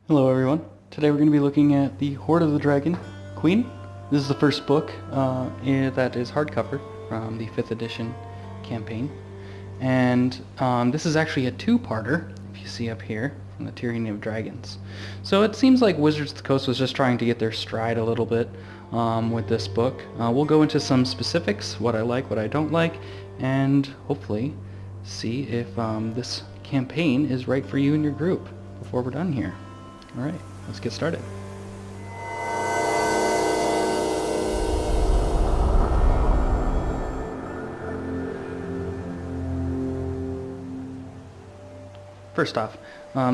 Hello everyone. Today we're going to be looking at the Hoard of the Dragon Queen. This is the first book that is hardcover from the 5th edition campaign. And this is actually a two-parter, if you see up here, from the Tyranny of Dragons. So it seems like Wizards of the Coast was just trying to get their stride a little bit with this book. We'll go into some specifics, what I like, what I don't like, and hopefully see if this campaign is right for you and your group before we're done here. Alright, let's get started. First off,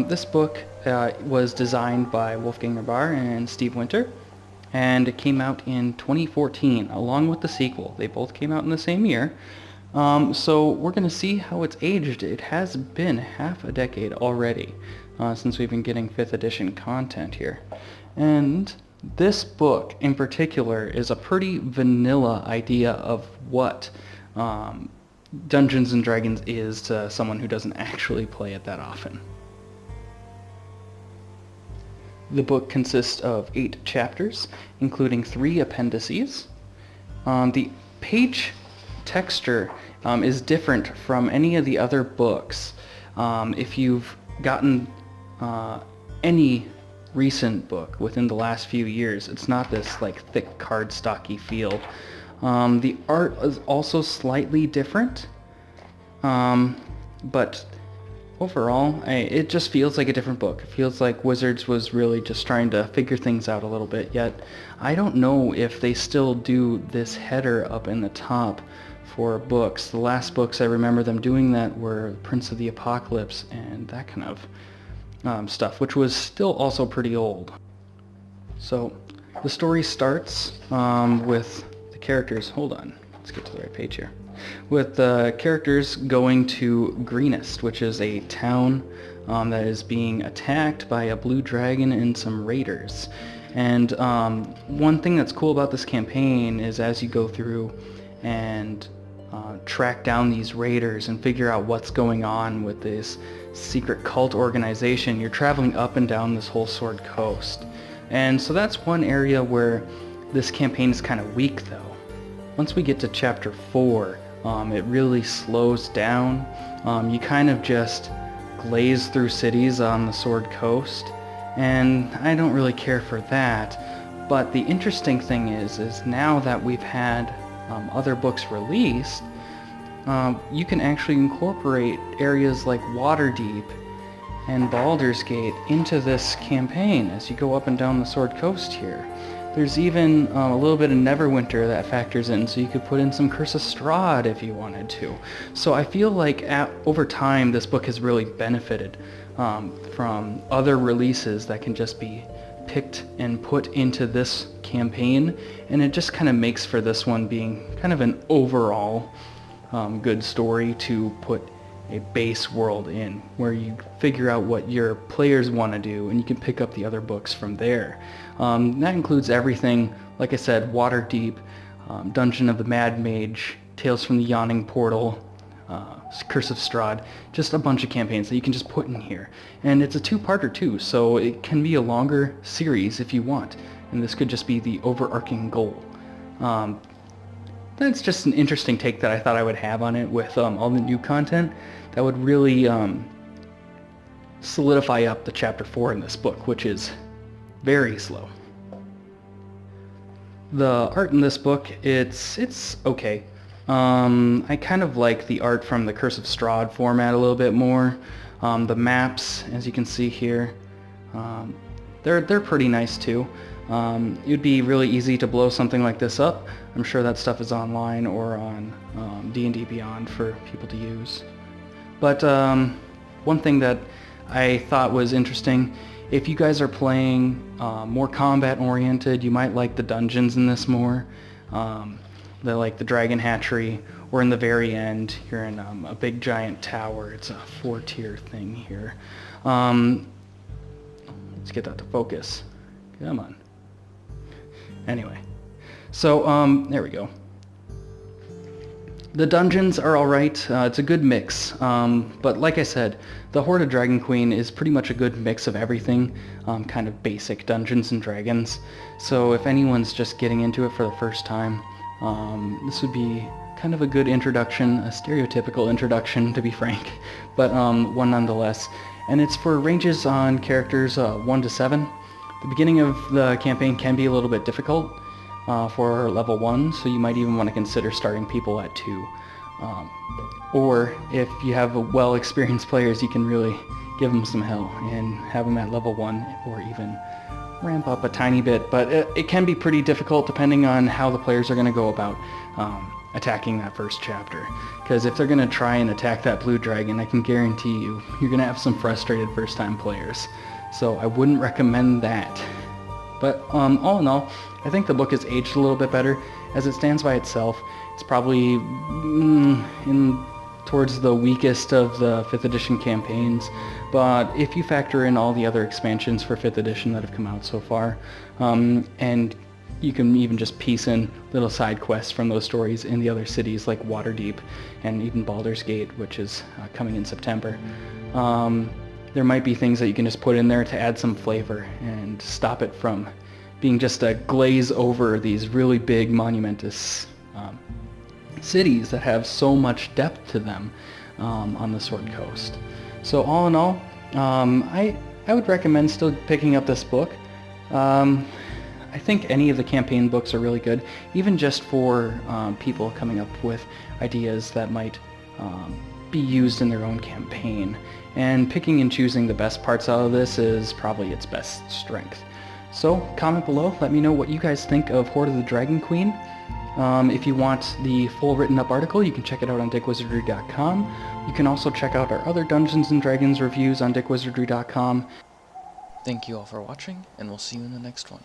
this book was designed by Wolfgang Rabar and Steve Winter, and it came out in 2014 along with the sequel. They both came out in the same year. So we're going to see how it's aged. It has been half a decade already since we've been getting 5th edition content here. And this book in particular is a pretty vanilla idea of what Dungeons & Dragons is to someone who doesn't actually play it that often. The book consists of 8 chapters, including 3 appendices. The page texture is different from any of the other books. If you've gotten any recent book within the last few years, it's not this like thick cardstocky feel. The art is also slightly different, but overall it just feels like a different book. It feels like Wizards was really just trying to figure things out a little bit, yet I don't know if they still do this header up in the top for books. The last books I remember them doing that were Prince of the Apocalypse and that kind of stuff, which was still also pretty old. So the story starts with the characters, hold on, let's get to the right page here, with the characters going to Greenest, which is a town that is being attacked by a blue dragon and some raiders. And one thing that's cool about this campaign is as you go through and track down these raiders and figure out what's going on with this secret cult organization, you're traveling up and down this whole Sword Coast. And so that's one area where this campaign is kind of weak though. Once we get to chapter 4, it really slows down. You kind of just glaze through cities on the Sword Coast, and I don't really care for that. But the interesting thing is now that we've had other books released, you can actually incorporate areas like Waterdeep and Baldur's Gate into this campaign as you go up and down the Sword Coast here. There's even a little bit of Neverwinter that factors in, so you could put in some Curse of Strahd if you wanted to. So I feel like over time this book has really benefited from other releases that can just be picked and put into this campaign, and it just kind of makes for this one being kind of an overall good story to put a base world in, where you figure out what your players want to do and you can pick up the other books from there. That includes everything, like I said, Waterdeep, Dungeon of the Mad Mage, Tales from the Yawning Portal, Curse of Strahd, just a bunch of campaigns that you can just put in here. And it's a two-parter too, so it can be a longer series if you want, and this could just be the overarching goal. That's just an interesting take that I thought I would have on it with all the new content that would really solidify up the chapter 4 in this book, which is very slow. The art in this book, it's okay. I kind of like the art from the Curse of Strahd format a little bit more. The maps, as you can see here, they're pretty nice too. It would be really easy to blow something like this up. I'm sure that stuff is online or on D&D Beyond for people to use. But one thing that I thought was interesting, if you guys are playing more combat oriented, you might like the dungeons in this more. Like the Dragon Hatchery, or in the very end, you're in a big giant tower. It's a 4-tier thing here. Let's get that to focus. Come on. Anyway, so there we go. The dungeons are alright, it's a good mix, but like I said, the Hoard of Dragon Queen is pretty much a good mix of everything, kind of basic Dungeons and Dragons, so if anyone's just getting into it for the first time, this would be kind of a good introduction, a stereotypical introduction to be frank, but one nonetheless, and it's for ranges on characters 1 to 7. The beginning of the campaign can be a little bit difficult, for level 1, so you might even want to consider starting people at 2. Or if you have well-experienced players, you can really give them some hell and have them at level 1 or even ramp up a tiny bit, but it can be pretty difficult depending on how the players are going to go about attacking that first chapter. Because if they're going to try and attack that blue dragon, I can guarantee you, you're going to have some frustrated first-time players. So I wouldn't recommend that. But all in all, I think the book has aged a little bit better. As it stands by itself, it's probably towards the weakest of the 5th edition campaigns, but if you factor in all the other expansions for 5th edition that have come out so far, and you can even just piece in little side quests from those stories in the other cities like Waterdeep and even Baldur's Gate, which is coming in September. There might be things that you can just put in there to add some flavor and stop it from being just a glaze over these really big monumentous cities that have so much depth to them on the Sword Coast. So all in all, I would recommend still picking up this book. I think any of the campaign books are really good, even just for people coming up with ideas that might be used in their own campaign. And picking and choosing the best parts out of this is probably its best strength. So comment below, let me know what you guys think of Hoard of the Dragon Queen. If you want the full written up article, you can check it out on dickwizardry.com. You can also check out our other Dungeons & Dragons reviews on dickwizardry.com. Thank you all for watching, and we'll see you in the next one.